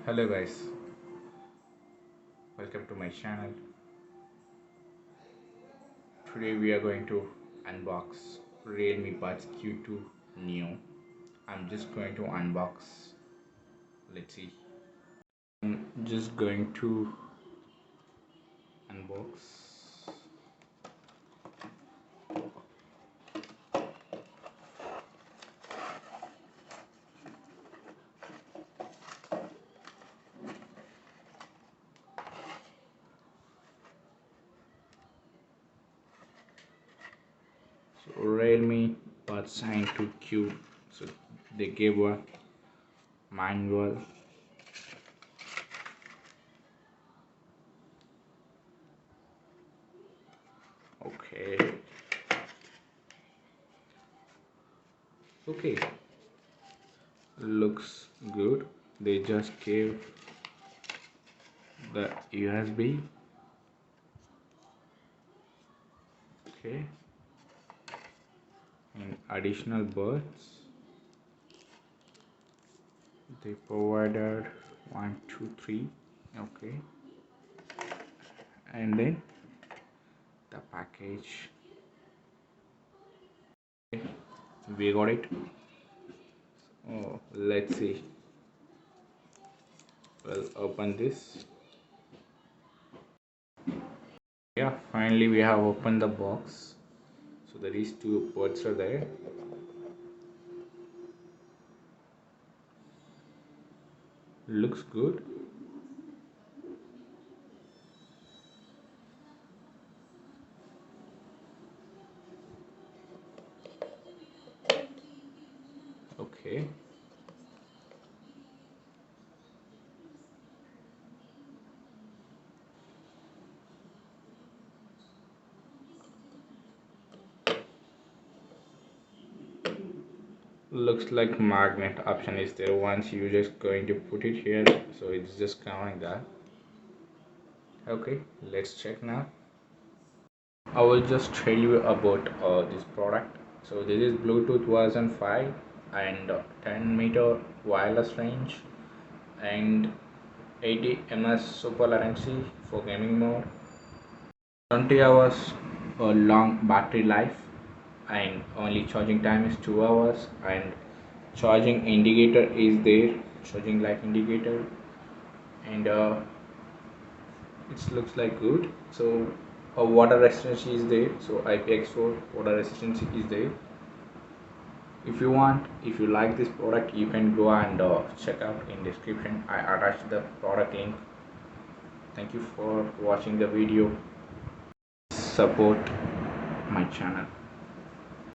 Hello guys, welcome to my channel. Today we are going to unbox Realme Buds Q2 Neo. I'm just going to unbox. Let's see. I'm just going to unbox. So Realme Buds signed to Q. So they gave a manual. Okay. Okay. Looks good. They just gave the USB. Okay. And additional buds. They provided 1 2 3. Okay. And then the package. Okay. We got it. Oh, let's see. We'll open this. Yeah, finally we have opened the box. So there is two buds are there. Looks good. Okay. Looks like magnet option is there. Once you just going to put it here, so it's just coming that. Okay, let's check now. I will just tell you about this product. So this is Bluetooth version 5 and 10-meter wireless range and 80 ms Super Low Latency for gaming mode, 20 hours long battery life, and only charging time is 2 hours, and charging indicator is there, charging light indicator, and it looks like good. So water resistance is there, so IPX4 water resistance is there. If you like this product, you can go and check out in description. I attached the product link. Thank you for watching the video. Support my channel.